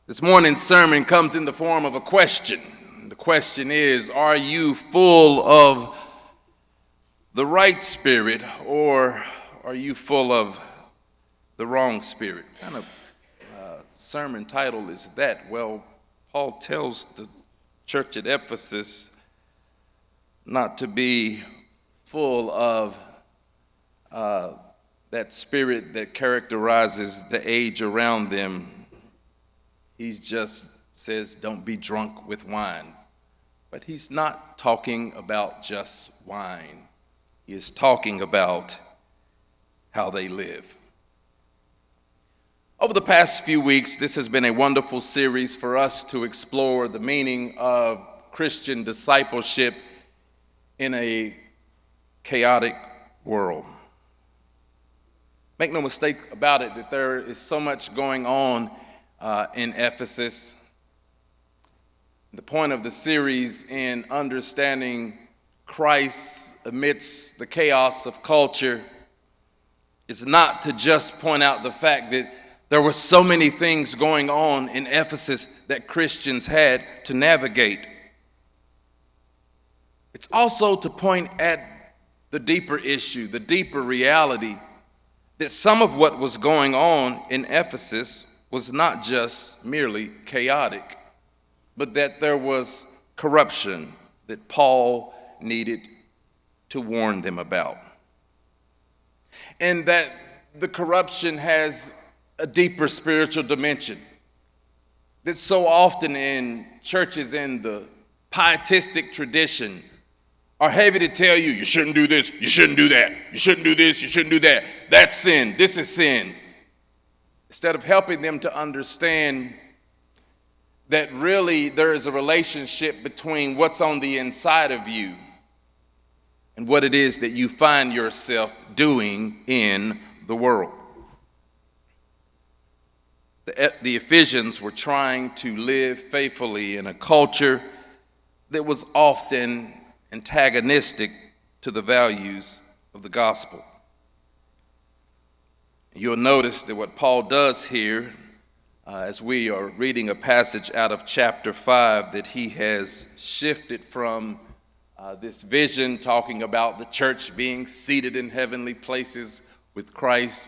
This morning's sermon comes in the form of a question. The question is, are you full of the right spirit, or are you full of the wrong spirit? What kind of sermon title is that? Well, Paul tells the church at Ephesus not to be full of that spirit that characterizes the age around them. He just says, don't be drunk with wine. But he's not talking about just wine. He is talking about how they live. Over the past few weeks, this has been a wonderful series for us to explore the meaning of Christian discipleship in a chaotic world. Make no mistake about it that there is so much going on in Ephesus. The point of the series in understanding Christ amidst the chaos of culture is not to just point out the fact that there were so many things going on in Ephesus that Christians had to navigate. It's also to point at the deeper issue, the deeper reality, that some of what was going on in Ephesus was not just merely chaotic, but that there was corruption that Paul needed to warn them about. And that the corruption has a deeper spiritual dimension. That so often in churches in the pietistic tradition are heavy to tell you, you shouldn't do this, you shouldn't do that, you shouldn't do this, you shouldn't do that. That's sin, this is sin. Instead of helping them to understand that really there is a relationship between what's on the inside of you and what it is that you find yourself doing in the world. The Ephesians were trying to live faithfully in a culture that was often antagonistic to the values of the gospel. You'll notice that what Paul does here, as we are reading a passage out of chapter 5, that he has shifted from this vision talking about the church being seated in heavenly places with Christ,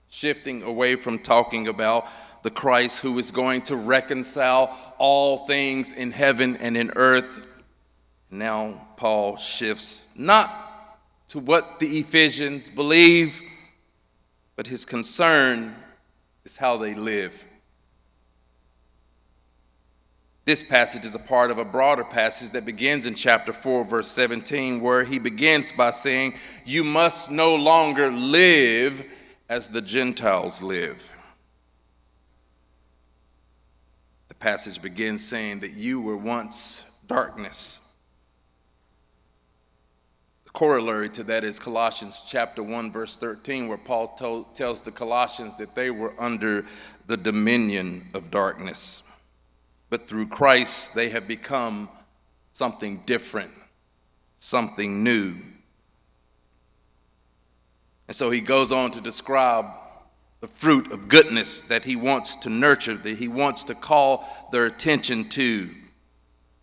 shifting away from talking about the Christ who is going to reconcile all things in heaven and in earth. Now Paul shifts not to what the Ephesians believe, but his concern is how they live. This passage is a part of a broader passage that begins in chapter 4, verse 17, where he begins by saying, you must no longer live as the Gentiles live. The passage begins saying that you were once darkness. Corollary to that is Colossians chapter 1, verse 13, where Paul tells the Colossians that they were under the dominion of darkness. But through Christ, they have become something different, something new. And so he goes on to describe the fruit of goodness that he wants to nurture, that he wants to call their attention to.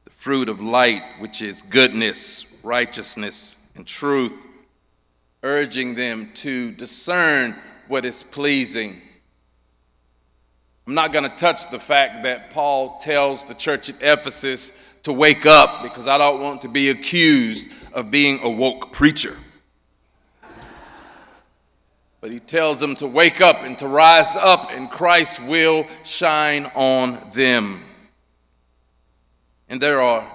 The fruit of light, which is goodness, righteousness, and truth, urging them to discern what is pleasing. I'm not going to touch the fact that Paul tells the church at Ephesus to wake up, because I don't want to be accused of being a woke preacher. But he tells them to wake up and to rise up, and Christ will shine on them. And there are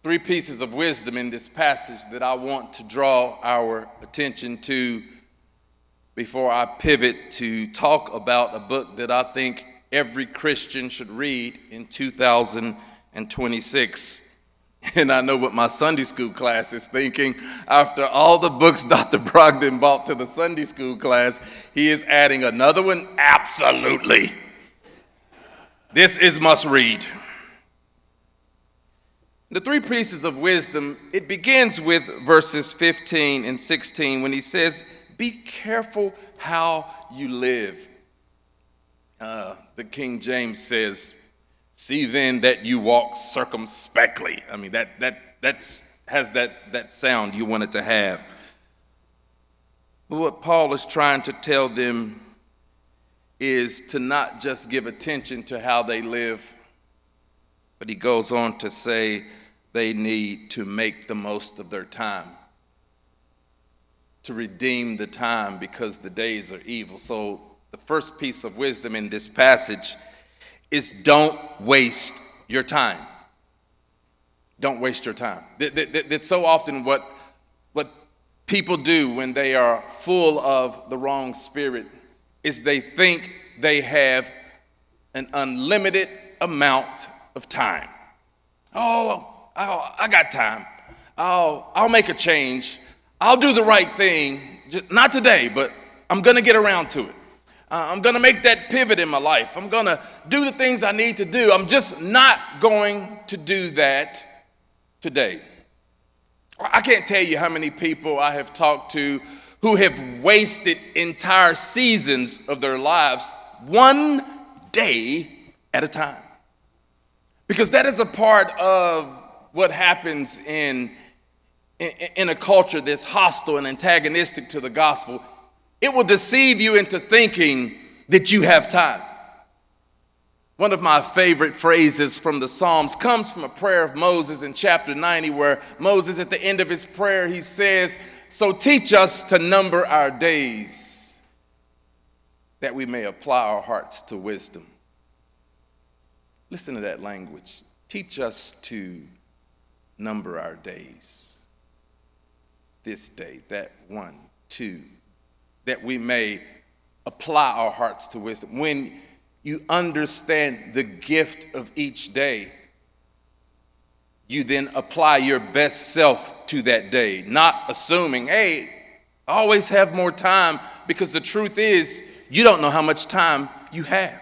3 pieces of wisdom in this passage that I want to draw our attention to before I pivot to talk about a book that I think every Christian should read in 2026. And I know what my Sunday school class is thinking. After all the books Dr. Brogdon bought to the Sunday school class, he is adding another one? Absolutely. This is must read. The 3 pieces of wisdom, it begins with verses 15 and 16 when he says, be careful how you live. The King James says, See then that you walk circumspectly. I mean, that has that sound you want it to have. But what Paul is trying to tell them is to not just give attention to how they live, but he goes on to say they need to make the most of their time, to redeem the time because the days are evil. So the first piece of wisdom in this passage is don't waste your time. Don't waste your time. That's so often what people do when they are full of the wrong spirit is they think they have an unlimited amount of time. Oh, I got time. I'll make a change. I'll do the right thing. Not today, but I'm going to get around to it. I'm going to make that pivot in my life. I'm going to do the things I need to do. I'm just not going to do that today. I can't tell you how many people I have talked to who have wasted entire seasons of their lives one day at a time. Because that is a part of what happens in a culture that's hostile and antagonistic to the gospel. It will deceive you into thinking that you have time. One of my favorite phrases from the Psalms comes from a prayer of Moses in chapter 90, where Moses, at the end of his prayer, he says, "So teach us to number our days, that we may apply our hearts to wisdom." Listen to that language. Teach us to number our days. This day, that one, two, that we may apply our hearts to wisdom. When you understand the gift of each day, you then apply your best self to that day, not assuming, hey, I always have more time, because the truth is, you don't know how much time you have.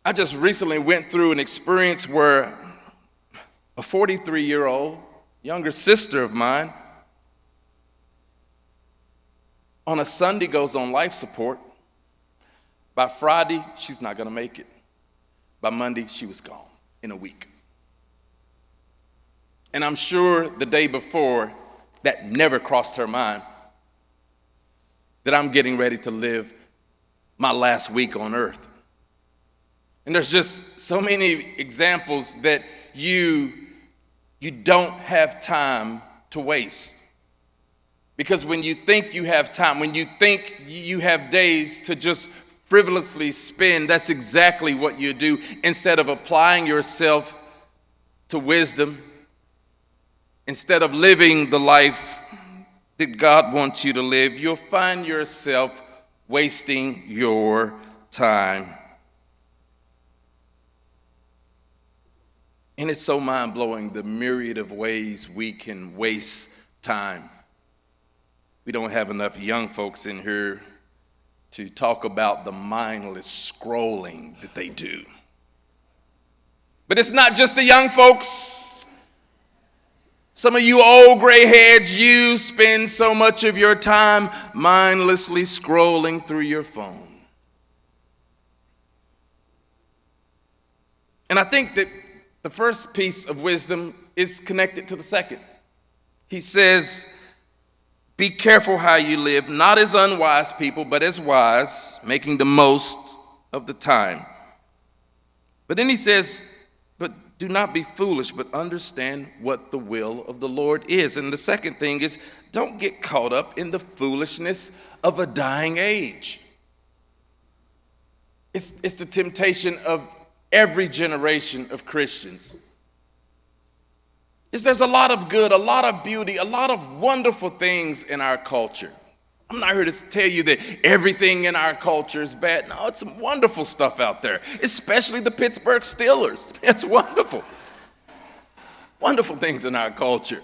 I just recently went through an experience where a 43-year-old younger sister of mine on a Sunday goes on life support. By Friday, she's not going to make it. By Monday, she was gone in a week. And I'm sure the day before, that never crossed her mind that I'm getting ready to live my last week on earth. And there's just so many examples that you don't have time to waste. Because when you think you have time, when you think you have days to just frivolously spend, that's exactly what you do. Instead of applying yourself to wisdom, instead of living the life that God wants you to live, you'll find yourself wasting your time. And it's so mind-blowing, the myriad of ways we can waste time. We don't have enough young folks in here to talk about the mindless scrolling that they do. But it's not just the young folks. Some of you old gray heads, you spend so much of your time mindlessly scrolling through your phone. And I think that the first piece of wisdom is connected to the second. He says, be careful how you live, not as unwise people, but as wise, making the most of the time. But then he says, but do not be foolish, but understand what the will of the Lord is. And the second thing is, don't get caught up in the foolishness of a dying age. It's the temptation of every generation of Christians. There's a lot of good, a lot of beauty, a lot of wonderful things in our culture. I'm not here to tell you that everything in our culture is bad. No, it's some wonderful stuff out there, especially the Pittsburgh Steelers. It's wonderful. Wonderful things in our culture.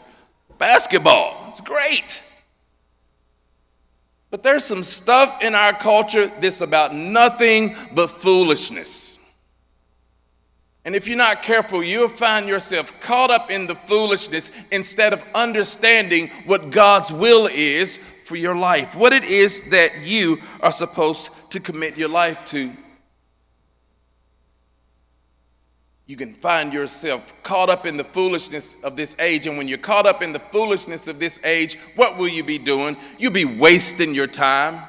Basketball, it's great. But there's some stuff in our culture that's about nothing but foolishness. And if you're not careful, you'll find yourself caught up in the foolishness instead of understanding what God's will is for your life, what it is that you are supposed to commit your life to. you can find yourself caught up in the foolishness of this age. And when you're caught up in the foolishness of this age, what will you be doing? You'll be wasting your time.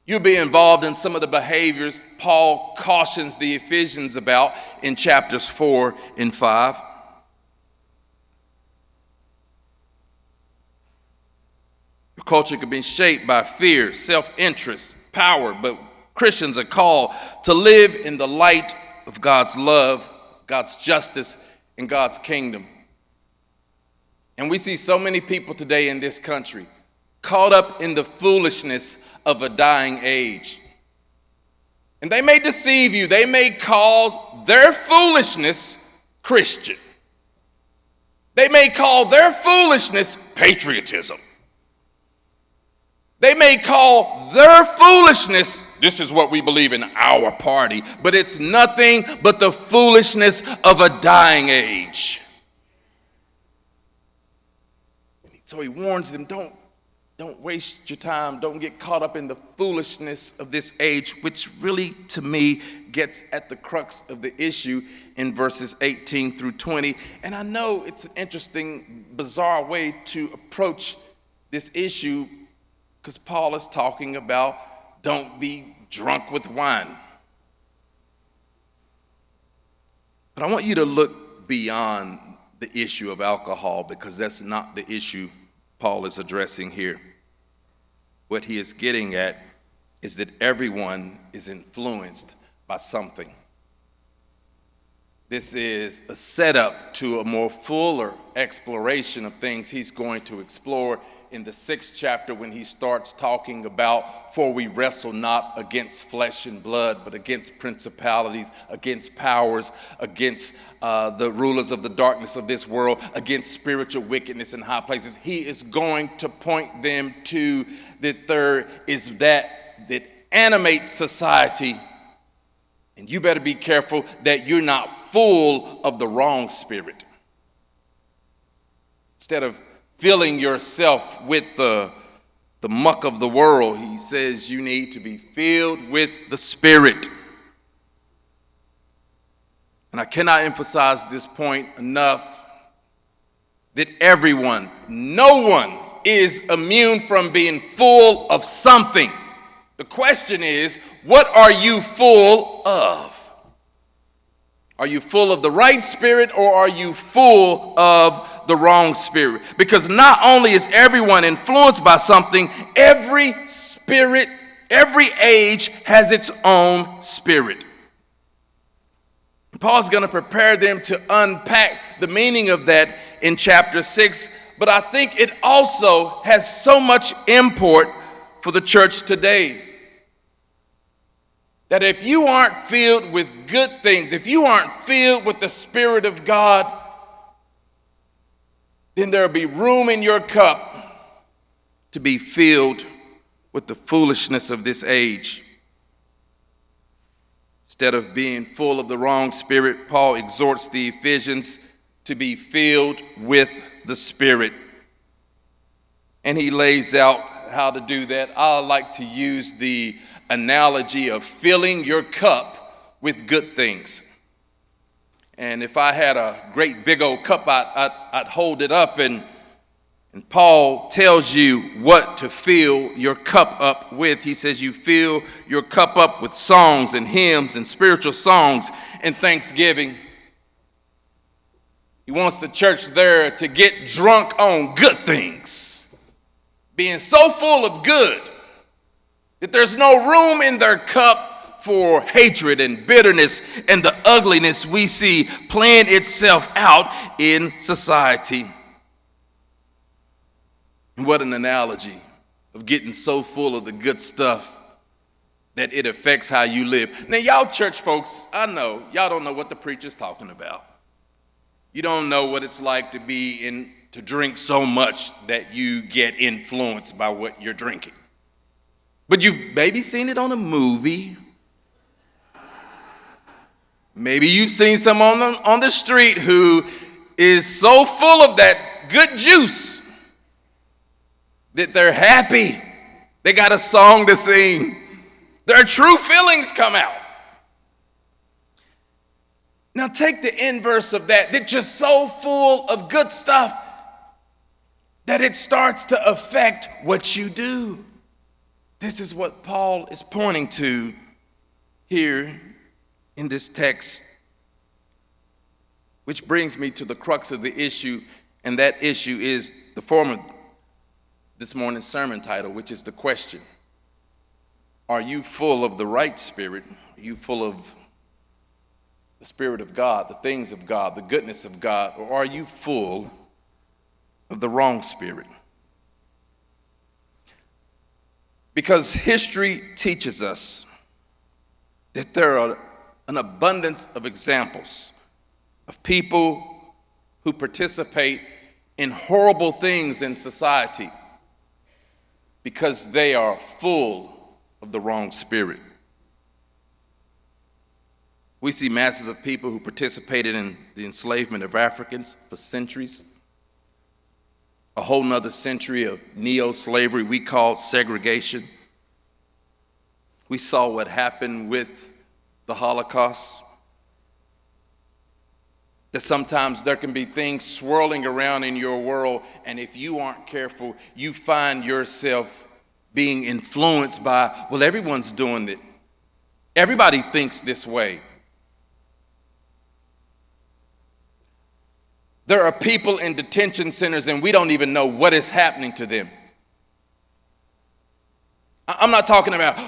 You'll be involved in some of the behaviors Paul cautions the Ephesians about in chapters 4 and 5. Your culture can be shaped by fear, self-interest, power, but Christians are called to live in the light of God's love, God's justice, and God's kingdom. And we see so many people today in this country caught up in the foolishness of a dying age. And they may deceive you. They may call their foolishness Christian. They may call their foolishness patriotism. They may call their foolishness, this is what we believe in our party, but it's nothing but the foolishness of a dying age. So he warns them, don't waste your time. Don't get caught up in the foolishness of this age, which really, to me, gets at the crux of the issue in verses 18 through 20. And I know it's an interesting, bizarre way to approach this issue because Paul is talking about don't be drunk with wine. But I want you to look beyond the issue of alcohol because that's not the issue Paul is addressing here. What he is getting at is that everyone is influenced by something. This is a setup to a more fuller exploration of things he's going to explore in the 6th chapter when he starts talking about, for we wrestle not against flesh and blood, but against principalities, against powers, against the rulers of the darkness of this world, against spiritual wickedness in high places. He is going to point them to that there is that animates society. And you better be careful that you're not full of the wrong spirit. Instead of filling yourself with the muck of the world, he says you need to be filled with the Spirit. And I cannot emphasize this point enough that everyone, no one is immune from being full of something. The question is, what are you full of? Are you full of the right spirit or are you full of the wrong spirit? Because not only is everyone influenced by something, every spirit, every age has its own spirit. Paul's going to prepare them to unpack the meaning of that in chapter 6, but I think it also has so much import for the church today. That if you aren't filled with good things, if you aren't filled with the Spirit of God, then there'll be room in your cup to be filled with the foolishness of this age. Instead of being full of the wrong spirit, Paul exhorts the Ephesians to be filled with the Spirit. And he lays out how to do that. I like to use the analogy of filling your cup with good things. And if I had a great big old cup, I'd hold it up, and Paul tells you what to fill your cup up with. He says you fill your cup up with songs and hymns and spiritual songs and thanksgiving. He wants the church there to get drunk on good things, being so full of good that there's no room in their cup for hatred and bitterness and the ugliness we see playing itself out in society. And what an analogy of getting so full of the good stuff that it affects how you live. Now, y'all church folks, I know, y'all don't know what the preacher's talking about. You don't know what it's like to drink so much that you get influenced by what you're drinking. But you've maybe seen it on a movie. Maybe you've seen someone on the street who is so full of that good juice that they're happy. They got a song to sing. Their true feelings come out. Now take the inverse of that you're so full of good stuff that it starts to affect what you do. This is what Paul is pointing to here in this text, which brings me to the crux of the issue, and that issue is the form of this morning's sermon title, which is the question: are you full of the right spirit? Are you full of the Spirit of God, the things of God, the goodness of God, or are you full of the wrong spirit? Because history teaches us that there are an abundance of examples of people who participate in horrible things in society because they are full of the wrong spirit. We see masses of people who participated in the enslavement of Africans for centuries. A whole nother century of neo-slavery we call segregation. We saw what happened with the Holocaust. That sometimes there can be things swirling around in your world, and if you aren't careful, you find yourself being influenced by, well, everyone's doing it. Everybody thinks this way. There are people in detention centers and we don't even know what is happening to them. I'm not talking about,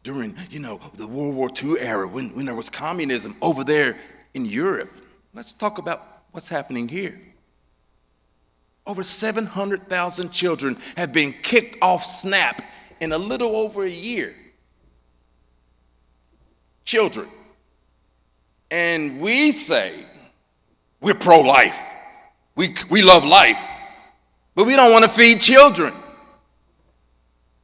during, the World War II era when there was communism over there in Europe. Let's talk about what's happening here. Over 700,000 children have been kicked off SNAP in a little over a year. Children. And we say, we're pro-life. We love life. But we don't want to feed children.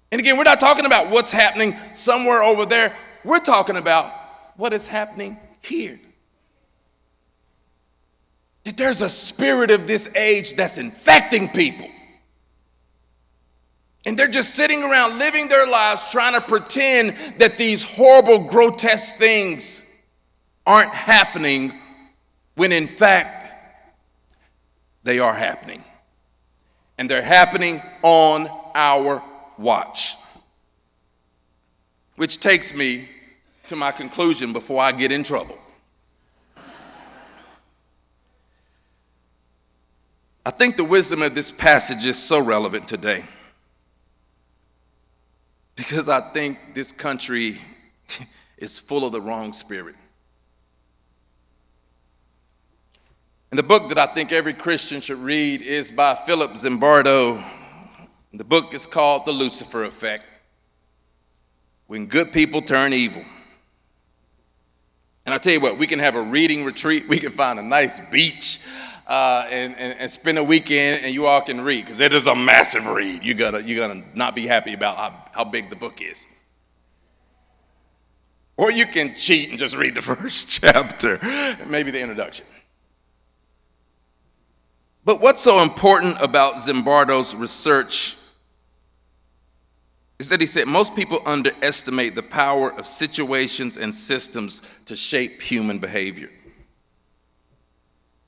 And again, we're not talking about what's happening somewhere over there. We're talking about what is happening here. That there's a spirit of this age that's infecting people. And they're just sitting around living their lives trying to pretend that these horrible, grotesque things aren't happening when in fact, they are happening. And they're happening on our watch. Which takes me to my conclusion before I get in trouble. I think the wisdom of this passage is so relevant today. Because I think this country is full of the wrong spirit. And the book that I think every Christian should read is by Philip Zimbardo. The book is called The Lucifer Effect: When Good People Turn Evil. And I tell you what, we can have a reading retreat. We can find a nice beach and spend a weekend, and you all can read, because it is a massive read. You're gonna not be happy about how big the book is. Or you can cheat and just read the first chapter, maybe the introduction. But what's so important about Zimbardo's research is that he said most people underestimate the power of situations and systems to shape human behavior.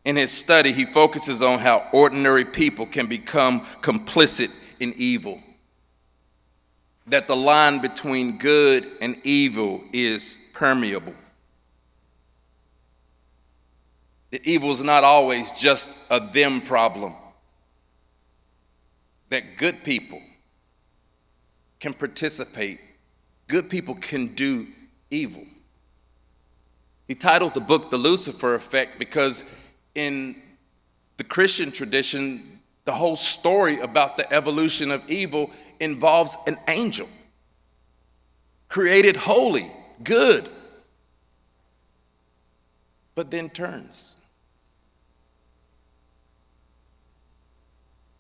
In his study, he focuses on how ordinary people can become complicit in evil. That the line between good and evil is permeable. That evil is not always just a them problem. That good people can participate. Good people can do evil. He titled the book The Lucifer Effect because in the Christian tradition, the whole story about the evolution of evil involves an angel created holy, good, but then turns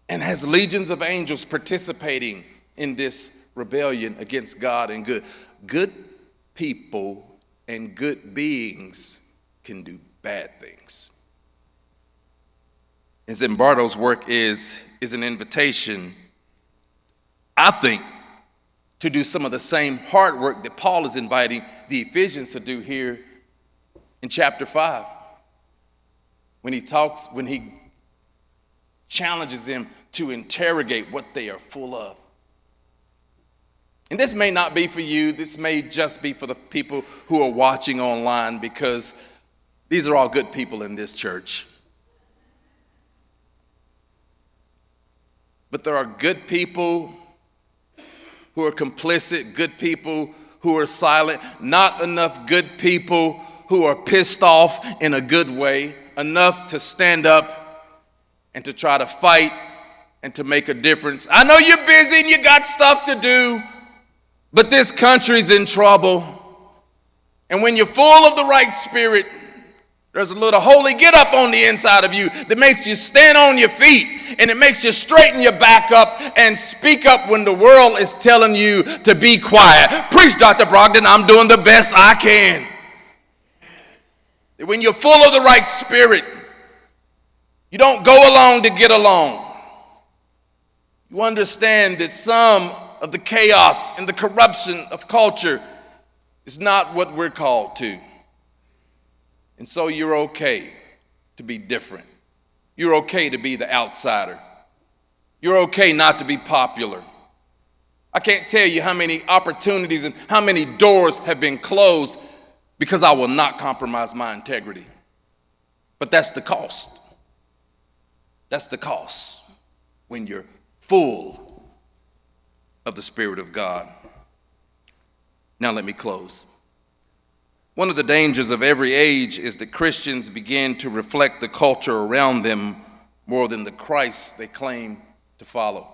and has legions of angels participating in this rebellion against God and good. Good people and good beings can do bad things. And Zimbardo's work is an invitation, I think, to do some of the same hard work that Paul is inviting the Ephesians to do here in chapter 5 when he challenges them to interrogate what they are full of. And this may not be for you. This may just be for the people who are watching online, because these are all good people in this church. But there are good people who are complicit, good people who are silent, not enough good people who are pissed off in a good way, enough to stand up and to try to fight and to make a difference. I know you're busy and you got stuff to do, but this country's in trouble. And when you're full of the right spirit, there's a little holy get up on the inside of you that makes you stand on your feet, and it makes you straighten your back up and speak up when the world is telling you to be quiet. Preach, Dr. Brogdon, I'm doing the best I can. When you're full of the right spirit, you don't go along to get along. You understand that some of the chaos and the corruption of culture is not what we're called to. And so you're okay to be different. You're okay to be the outsider. You're okay not to be popular. I can't tell you how many opportunities and how many doors have been closed because I will not compromise my integrity. But that's the cost. That's the cost when you're full of the Spirit of God. Now let me close. One of the dangers of every age is that Christians begin to reflect the culture around them more than the Christ they claim to follow.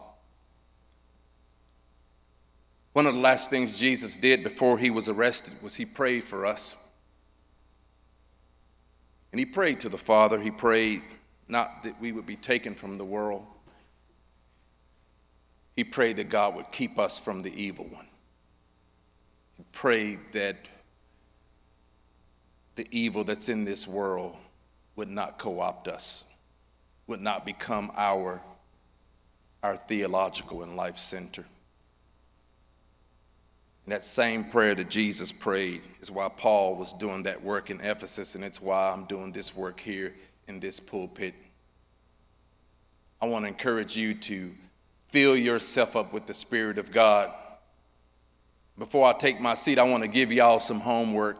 One of the last things Jesus did before he was arrested was he prayed for us. And he prayed to the Father. He prayed not that we would be taken from the world. He prayed that God would keep us from the evil one. He prayed that the evil that's in this world would not co-opt us, would not become our theological and life center. And that same prayer that Jesus prayed is why Paul was doing that work in Ephesus, and it's why I'm doing this work here in this pulpit. I want to encourage you to fill yourself up with the Spirit of God. Before I take my seat, I want to give y'all some homework.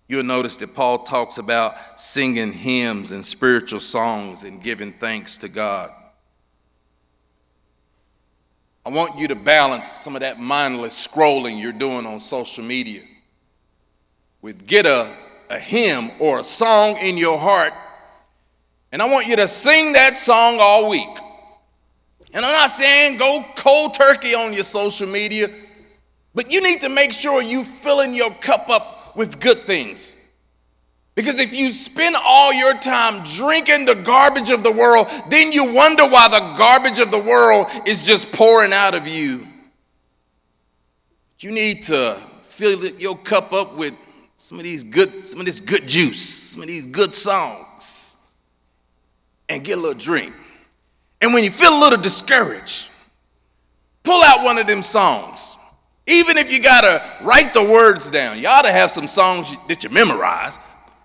You'll notice that Paul talks about singing hymns and spiritual songs and giving thanks to God. I want you to balance some of that mindless scrolling you're doing on social media with get a hymn or a song in your heart, and I want you to sing that song all week. And I'm not saying go cold turkey on your social media, but you need to make sure you're filling your cup up with good things. Because if you spend all your time drinking the garbage of the world, then you wonder why the garbage of the world is just pouring out of you. You need to fill your cup up with some of this good juice, some of these good songs, and get a little drink. And when you feel a little discouraged, pull out one of them songs. Even if you gotta write the words down, you ought to have some songs that you memorize.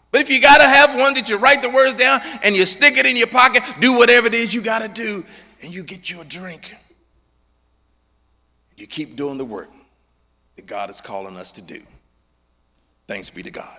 But if you gotta have one that you write the words down and you stick it in your pocket, do whatever it is you gotta do, and you get you a drink. You keep doing the work that God is calling us to do. Thanks be to God.